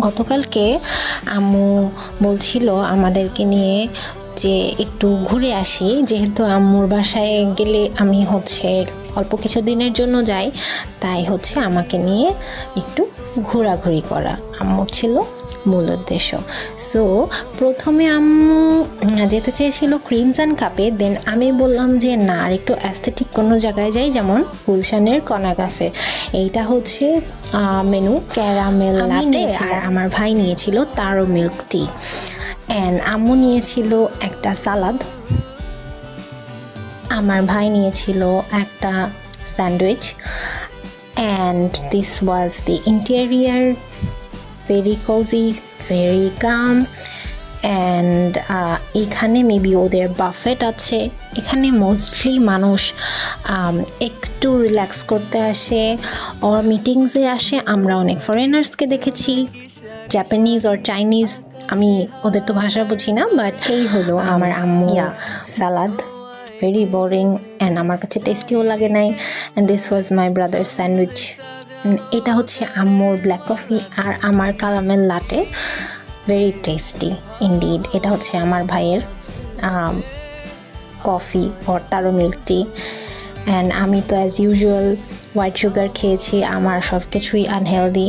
গতকালকে আম্মু বলছিল আমাদেরকে নিয়ে যে একটু ঘুরে আসি, যেহেতু আম্মুর বাসায় গেলে আমি অল্প কিছু দিনের জন্য যাই, তাই আমাকে নিয়ে একটু ঘোরাঘুরি করা আম্মুর ছিল মূল উদ্দেশ্য। সো প্রথমে আম্মু যেতে চেয়েছিল ক্রিমসন কাপে, দেন আমি বললাম যে না, আর একটু অ্যাস্থেটিক কোনো জায়গায় যাই, যেমন গুলশানের কনা ক্যাফে। এইটা মেনু ক্যারামেল লাটে, আর আমার ভাই নিয়েছিল তারো মিল্ক টি, অ্যান্ড আম্মু নিয়েছিল একটা সালাদ, আমার ভাই নিয়েছিল একটা sandwich, and this was the interior, very cosy, very calm. And এখানে মেবি ওদের বাফেট আছে। এখানে মোস্টলি মানুষ একটু রিল্যাক্স করতে আসে ওর মিটিংসে আসে। আমরা অনেক ফরেনার্সকে দেখেছি, জাপানিজ অর চাইনিজ, আমি ওদের তো ভাষা বুঝি না, বাট এই হলো আমার আম্মু সালাদ, ভেরি বোরিং অ্যান্ড আমার কাছে টেস্টিও লাগে নাই। And this was my brother sandwich. এটা আম্মুর ব্ল্যাক কফি, আর আমার caramel latte, very tasty indeed. এটা আমার ভাইয়ের কফি ওর তারো মিল্ক টি। অ্যান্ড আমি তো অ্যাজ ইউজুয়াল হোয়াইট সুগার খেয়েছি, আমার সব কিছুই আনহেলদি।